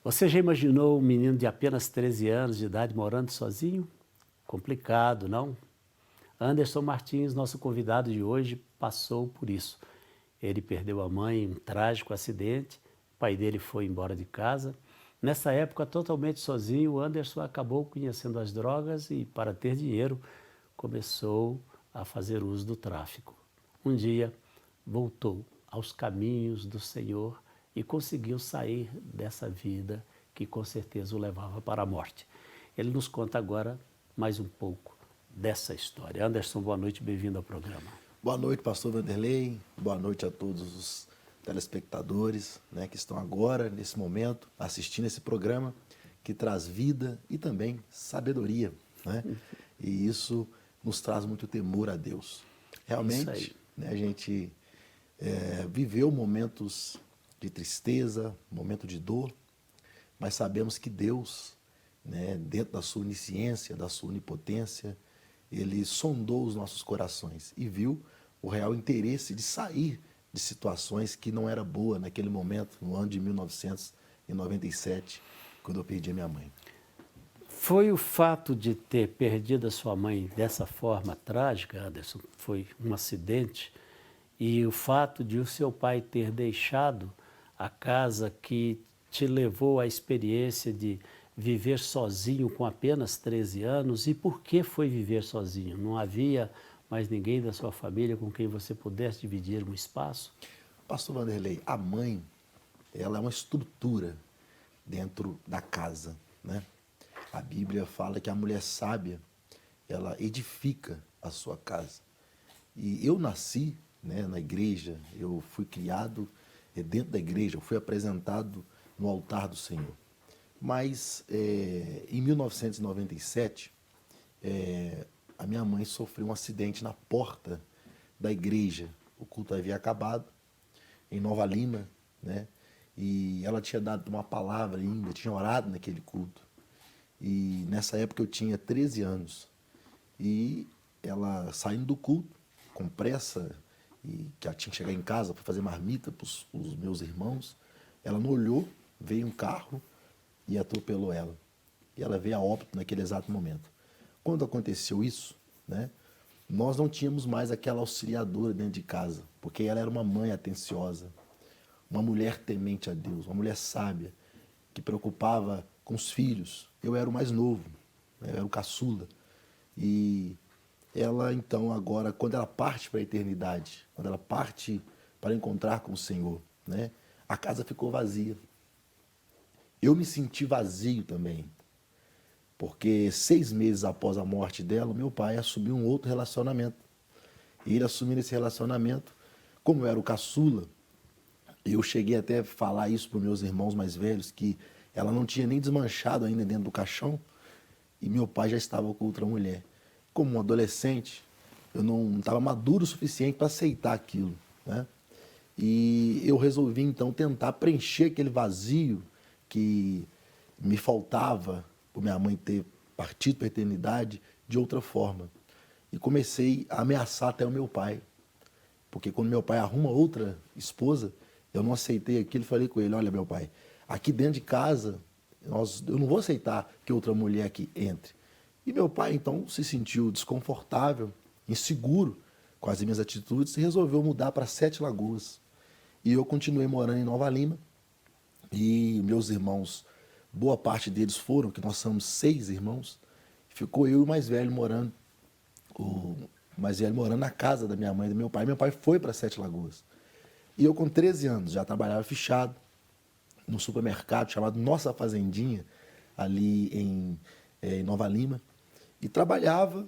Você já imaginou um menino de apenas 13 anos de idade morando sozinho? Complicado, não? Anderson Martins, nosso convidado de hoje, passou por isso. Ele perdeu a mãe em um trágico acidente, o pai dele foi embora de casa. Nessa época, totalmente sozinho, o Anderson acabou conhecendo as drogas e, para ter dinheiro, começou a fazer uso do tráfico. Um dia, voltou aos caminhos do Senhor e conseguiu sair dessa vida que com certeza o levava para a morte. Ele nos conta agora mais um pouco dessa história. Anderson, boa noite, bem-vindo ao programa. Boa noite, pastor Vanderlei. Boa noite a todos os telespectadores, que estão agora, nesse momento, assistindo esse programa que traz vida e também sabedoria. E isso nos traz muito temor a Deus. Realmente, a gente viveu momentos de tristeza, momento de dor, mas sabemos que Deus, dentro da sua onisciência, da sua onipotência, Ele sondou os nossos corações e viu o real interesse de sair de situações que não era boa naquele momento, no ano de 1997, quando eu perdi a minha mãe. Foi o fato de ter perdido a sua mãe dessa forma trágica, Anderson, foi um acidente, e o fato de o seu pai ter deixado a casa que te levou à experiência de viver sozinho com apenas 13 anos. E por que foi viver sozinho? Não havia mais ninguém da sua família com quem você pudesse dividir um espaço? Pastor Vanderlei, a mãe, ela é uma estrutura dentro da casa, A Bíblia fala que a mulher sábia, ela edifica a sua casa. E eu nasci, na igreja, eu fui criado dentro da igreja, eu fui apresentado no altar do Senhor. Mas em 1997, a minha mãe sofreu um acidente na porta da igreja. O culto havia acabado, em Nova Lima, e ela tinha dado uma palavra ainda, tinha orado naquele culto. E nessa época eu tinha 13 anos. E ela saindo do culto, com pressa, e que ela tinha que chegar em casa para fazer marmita para os meus irmãos, ela não olhou, veio um carro e atropelou ela. E ela veio a óbito naquele exato momento. Quando aconteceu isso, nós não tínhamos mais aquela auxiliadora dentro de casa, porque ela era uma mãe atenciosa, uma mulher temente a Deus, uma mulher sábia, que preocupava com os filhos. Eu era o mais novo, eu era o caçula. E ela, então, agora, quando ela parte para a eternidade, quando ela parte para encontrar com o Senhor, a casa ficou vazia. Eu me senti vazio também, porque 6 meses após a morte dela, meu pai assumiu um outro relacionamento. E ele assumindo esse relacionamento, como eu era o caçula, eu cheguei até a falar isso para os meus irmãos mais velhos, que ela não tinha nem desmanchado ainda dentro do caixão, e meu pai já estava com outra mulher. Como um adolescente, eu não estava maduro o suficiente para aceitar aquilo, E eu resolvi, então, tentar preencher aquele vazio que me faltava por minha mãe ter partido para a eternidade de outra forma. E comecei a ameaçar até o meu pai. Porque quando meu pai arruma outra esposa, eu não aceitei aquilo e falei com ele, olha, meu pai, aqui dentro de casa, eu não vou aceitar que outra mulher aqui entre. E meu pai, então, se sentiu desconfortável, inseguro com as minhas atitudes e resolveu mudar para 7 Lagoas. E eu continuei morando em Nova Lima. E meus irmãos, boa parte deles foram, que nós somos 6 irmãos. Ficou eu e o mais velho morando. O mais velho morando na casa da minha mãe e do meu pai. Meu pai foi para 7 Lagoas. E eu, com 13 anos, já trabalhava fichado num supermercado chamado Nossa Fazendinha, ali em Nova Lima. E trabalhava,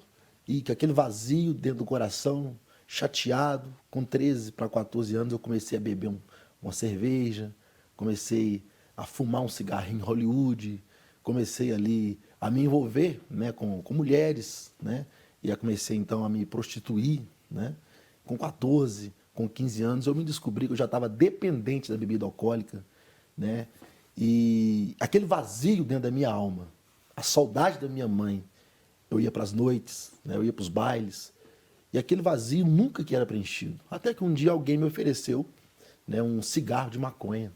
e com aquele vazio dentro do coração, chateado. Com 13 para 14 anos, eu comecei a beber uma cerveja, comecei a fumar um cigarrinho em Hollywood, comecei ali a me envolver com mulheres, e eu comecei então a me prostituir. Com 14, com 15 anos, eu me descobri que eu já estava dependente da bebida alcoólica, e aquele vazio dentro da minha alma, a saudade da minha mãe, eu ia para as noites, eu ia para os bailes, e aquele vazio nunca que era preenchido. Até que um dia alguém me ofereceu um cigarro de maconha.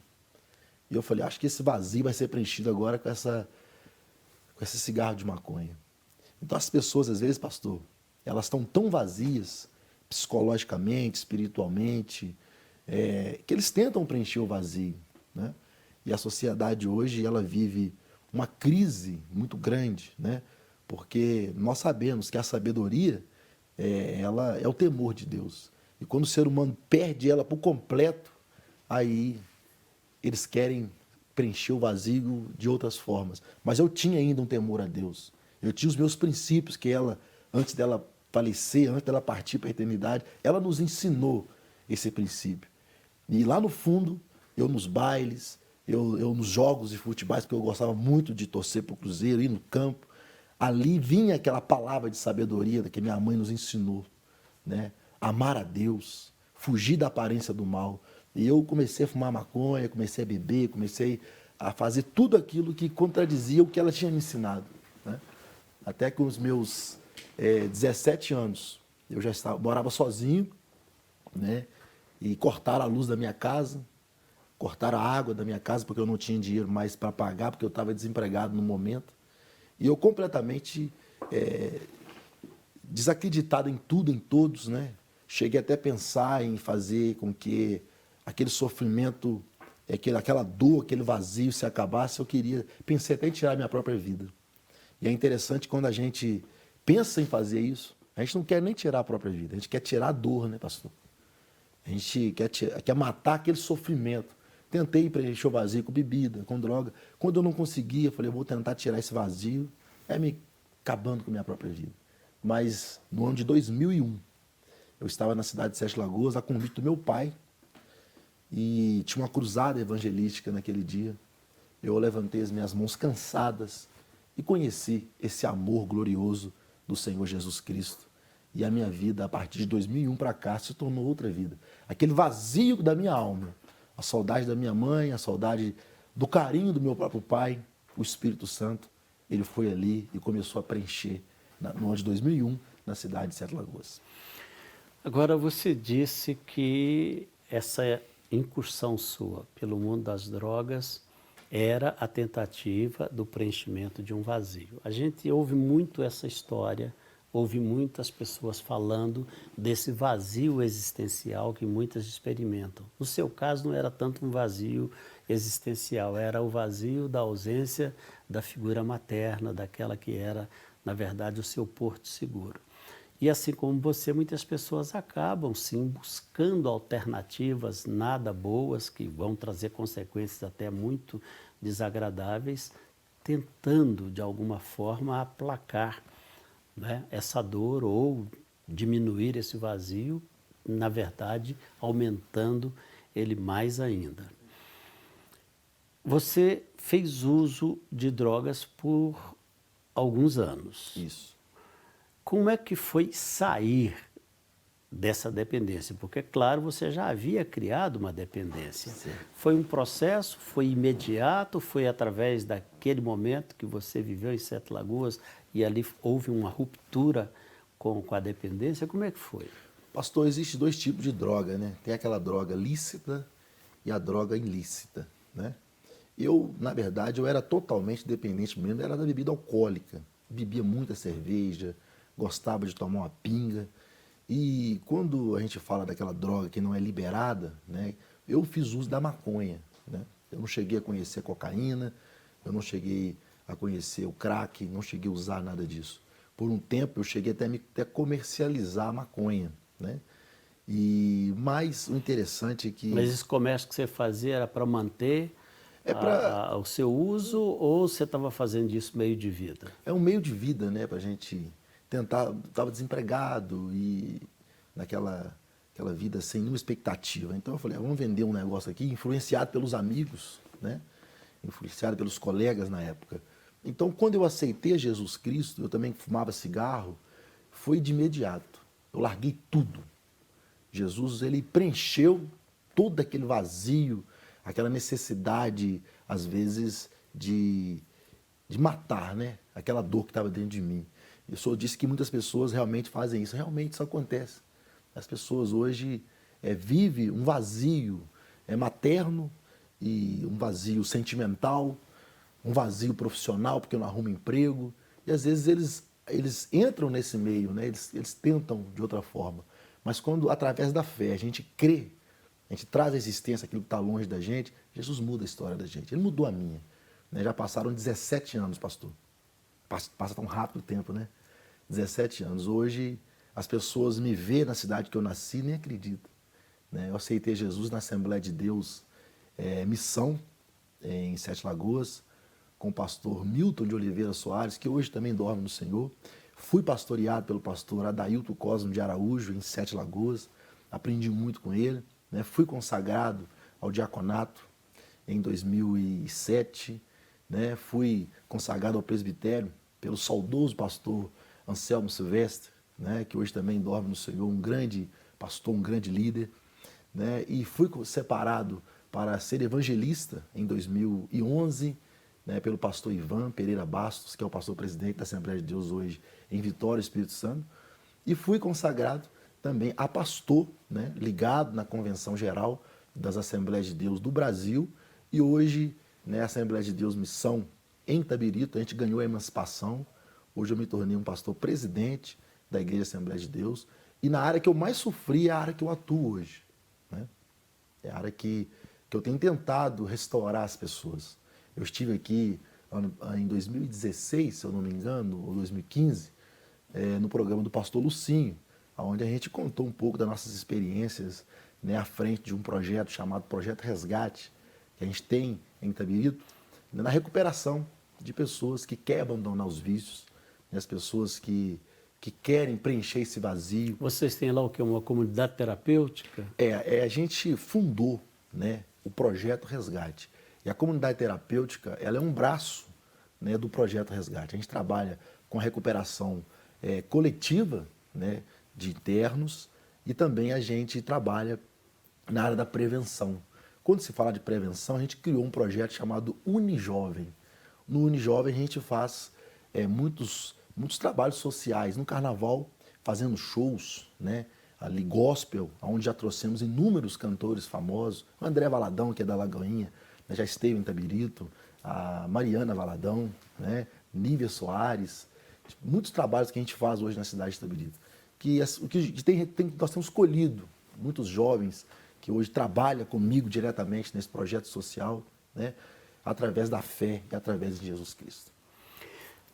E eu falei, acho que esse vazio vai ser preenchido agora com esse cigarro de maconha. Então as pessoas, às vezes, pastor, elas estão tão vazias, psicologicamente, espiritualmente, que eles tentam preencher o vazio, né? E a sociedade hoje, ela vive uma crise muito grande, né? Porque nós sabemos que a sabedoria, ela é o temor de Deus. E quando o ser humano perde ela por completo, aí eles querem preencher o vazio de outras formas. Mas eu tinha ainda um temor a Deus. Eu tinha os meus princípios que ela, antes dela falecer, antes dela partir para a eternidade, ela nos ensinou esse princípio. E lá no fundo, eu nos bailes, eu nos jogos de futebol, porque eu gostava muito de torcer para o Cruzeiro, ir no campo, ali vinha aquela palavra de sabedoria que minha mãe nos ensinou, né? Amar a Deus, fugir da aparência do mal. E eu comecei a fumar maconha, comecei a beber, comecei a fazer tudo aquilo que contradizia o que ela tinha me ensinado, né? Até que os meus 17 anos, eu já morava sozinho, né? E cortaram a luz da minha casa, cortaram a água da minha casa, porque eu não tinha dinheiro mais para pagar, porque eu estava desempregado no momento. E eu completamente desacreditado em tudo, em todos, né? Cheguei até a pensar em fazer com que aquele sofrimento, aquela dor, aquele vazio se acabasse. Pensei até em tirar minha própria vida. E é interessante quando a gente pensa em fazer isso, a gente não quer nem tirar a própria vida, a gente quer tirar a dor, né, pastor? A gente quer matar aquele sofrimento. Tentei preencher o vazio com bebida, com droga. Quando eu não conseguia, eu falei, eu vou tentar tirar esse vazio, me acabando com a minha própria vida. Mas no ano de 2001, eu estava na cidade de Sete Lagoas, a convite do meu pai, e tinha uma cruzada evangelística naquele dia. Eu levantei as minhas mãos cansadas e conheci esse amor glorioso do Senhor Jesus Cristo. E a minha vida, a partir de 2001 para cá, se tornou outra vida. Aquele vazio da minha alma, a saudade da minha mãe, a saudade do carinho do meu próprio pai, o Espírito Santo, ele foi ali e começou a preencher no ano de 2001, na cidade de Sete Lagoas. Agora, você disse que essa incursão sua pelo mundo das drogas era a tentativa do preenchimento de um vazio. A gente ouve muito essa história, ouve muitas pessoas falando desse vazio existencial que muitas experimentam. No seu caso, não era tanto um vazio existencial, era o vazio da ausência da figura materna, daquela que era, na verdade, o seu porto seguro. E assim como você, muitas pessoas acabam, sim, buscando alternativas nada boas, que vão trazer consequências até muito desagradáveis, tentando, de alguma forma, aplacar, né, essa dor ou diminuir esse vazio, na verdade, aumentando ele mais ainda. Você fez uso de drogas por alguns anos. Isso. Como é que foi sair dessa dependência? Porque, claro, você já havia criado uma dependência. Sim. Foi um processo, foi imediato, foi através daquele momento que você viveu em Sete Lagoas e ali houve uma ruptura com a dependência? Como é que foi? Pastor, existe dois tipos de droga, né? Tem aquela droga lícita e a droga ilícita, né? Eu, na verdade, eu era totalmente dependente mesmo, era da bebida alcoólica. Bebia muita cerveja, gostava de tomar uma pinga. E quando a gente fala daquela droga que não é liberada, né, eu fiz uso da maconha, né? Eu não cheguei a conhecer a cocaína, eu não cheguei a conhecer o crack, não cheguei a usar nada disso. Por um tempo eu cheguei até comercializar a maconha, né? Mas o interessante é que... Mas esse comércio que você fazia era para manter o seu uso ou você estava fazendo isso meio de vida? É um meio de vida, né, para a gente tentar. Estava desempregado e naquela vida sem nenhuma expectativa. Então eu falei, vamos vender um negócio aqui, influenciado pelos amigos, né, influenciado pelos colegas na época. Então quando eu aceitei a Jesus Cristo, eu também fumava cigarro, foi de imediato. Eu larguei tudo. Jesus, ele preencheu todo aquele vazio, aquela necessidade, às vezes, de matar, né? Aquela dor que estava dentro de mim. O senhor disse que muitas pessoas realmente fazem isso. Realmente isso acontece. As pessoas hoje vivem um vazio materno e um vazio sentimental, um vazio profissional, porque eu não arrumo emprego. E às vezes eles entram nesse meio, né? Eles tentam de outra forma. Mas quando, através da fé, a gente crê, a gente traz à existência aquilo que está longe da gente, Jesus muda a história da gente. Ele mudou a minha. Né? Já passaram 17 anos, pastor. Passa tão rápido o tempo, né? 17 anos. Hoje, as pessoas me veem na cidade que eu nasci e nem acreditam. Né? Eu aceitei Jesus na Assembleia de Deus, Missão, em Sete Lagoas, com o pastor Milton de Oliveira Soares, que hoje também dorme no Senhor. Fui pastoreado pelo pastor Adailto Cosmo de Araújo, em Sete Lagoas. Aprendi muito com ele. Né? Fui consagrado ao diaconato em 2007. Né? Fui consagrado ao presbitério pelo saudoso pastor Anselmo Silvestre, né? Que hoje também dorme no Senhor, um grande pastor, um grande líder. Né? E fui separado para ser evangelista em 2011, né, pelo pastor Ivan Pereira Bastos, que é o pastor presidente da Assembleia de Deus hoje em Vitória, Espírito Santo, e fui consagrado também a pastor, né, ligado na Convenção Geral das Assembleias de Deus do Brasil, e hoje, né, a Assembleia de Deus Missão em Itabirito, a gente ganhou a emancipação, hoje eu me tornei um pastor presidente da Igreja Assembleia de Deus, e na área que eu mais sofri é a área que eu atuo hoje, né? É a área que eu tenho tentado restaurar as pessoas. Eu estive aqui em 2016, se eu não me engano, ou 2015, no programa do pastor Lucinho, onde a gente contou um pouco das nossas experiências, né, à frente de um projeto chamado Projeto Resgate, que a gente tem em Itabirito, na recuperação de pessoas que querem abandonar os vícios, né, as pessoas que querem preencher esse vazio. Vocês têm lá o quê? Uma comunidade terapêutica? A gente fundou, né, o Projeto Resgate. E a comunidade terapêutica, ela é um braço, né, do Projeto Resgate. A gente trabalha com a recuperação coletiva, né, de internos, e também a gente trabalha na área da prevenção. Quando se fala de prevenção, a gente criou um projeto chamado Unijovem. No Unijovem a gente faz muitos trabalhos sociais. No Carnaval, fazendo shows, né, ali gospel, onde já trouxemos inúmeros cantores famosos. O André Valadão, que é da Lagoinha, né, já esteve em Itabirito, a Mariana Valadão, né, Nívia Soares. Muitos trabalhos que a gente faz hoje na cidade de Itabirito. Nós temos escolhido muitos jovens que hoje trabalham comigo diretamente nesse projeto social, né, através da fé e através de Jesus Cristo.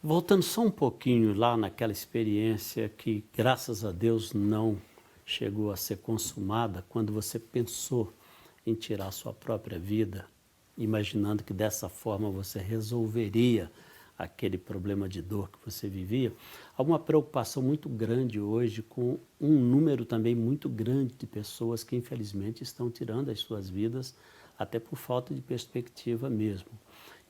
Voltando só um pouquinho lá naquela experiência que, graças a Deus, não chegou a ser consumada, quando você pensou em tirar a sua própria vida, imaginando que dessa forma você resolveria aquele problema de dor que você vivia, há uma preocupação muito grande hoje com um número também muito grande de pessoas que infelizmente estão tirando as suas vidas até por falta de perspectiva mesmo.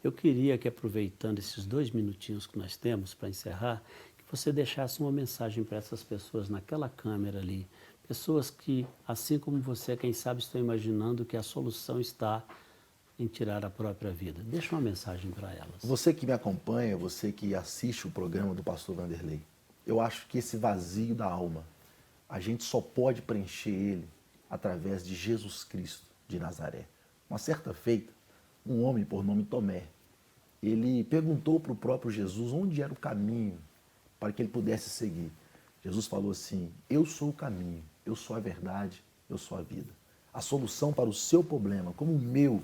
Eu queria que, aproveitando esses 2 minutinhos que nós temos para encerrar, que você deixasse uma mensagem para essas pessoas naquela câmera ali, pessoas que, assim como você, quem sabe, estão imaginando que a solução está em tirar a própria vida. Deixa uma mensagem para elas. Você que me acompanha, você que assiste o programa do pastor Vanderlei, eu acho que esse vazio da alma, a gente só pode preencher ele através de Jesus Cristo de Nazaré. Uma certa feita, um homem por nome Tomé, ele perguntou para o próprio Jesus onde era o caminho para que ele pudesse seguir. Jesus falou assim: eu sou o caminho, eu sou a verdade, eu sou a vida. A solução para o seu problema, como o meu,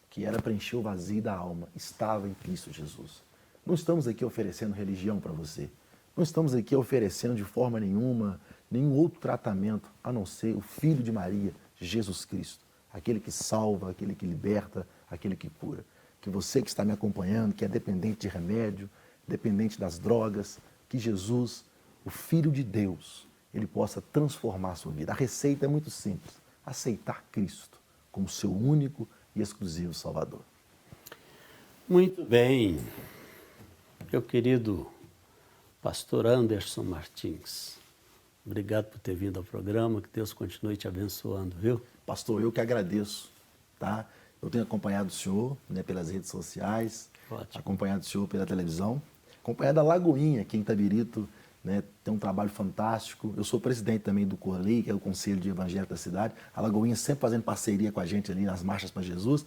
que era preencher o vazio da alma, estava em Cristo Jesus. Não estamos aqui oferecendo religião para você. Não estamos aqui oferecendo de forma nenhuma nenhum outro tratamento, a não ser o Filho de Maria, Jesus Cristo. Aquele que salva, aquele que liberta, aquele que cura. Que você que está me acompanhando, que é dependente de remédio, dependente das drogas, que Jesus, o Filho de Deus, ele possa transformar a sua vida. A receita é muito simples: aceitar Cristo como seu único e exclusivo Salvador. Muito bem. Meu querido pastor Anderson Martins, obrigado por ter vindo ao programa, que Deus continue te abençoando, viu? Pastor, eu que agradeço, tá? Eu tenho acompanhado o senhor, né, pelas redes sociais, Ótimo. acompanhado o senhor pela televisão, acompanhado a Lagoinha, aqui em Itabirito, né, tem um trabalho fantástico. Eu sou presidente também do CORLEI, que é o Conselho de Evangelho da cidade. A Lagoinha sempre fazendo parceria com a gente ali nas Marchas para Jesus.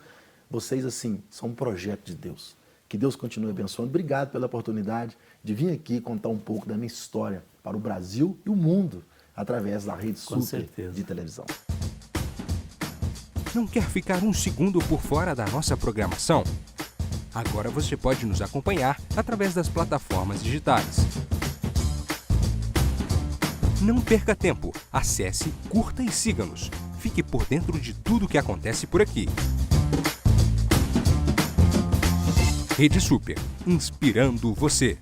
Vocês, assim, são um projeto de Deus. Que Deus continue abençoando. Obrigado pela oportunidade de vir aqui contar um pouco da minha história para o Brasil e o mundo, através da Rede Super de televisão. Não quer ficar um segundo por fora da nossa programação? Agora você pode nos acompanhar através das plataformas digitais. Não perca tempo. Acesse, curta e siga-nos. Fique por dentro de tudo o que acontece por aqui. Rede Super, inspirando você.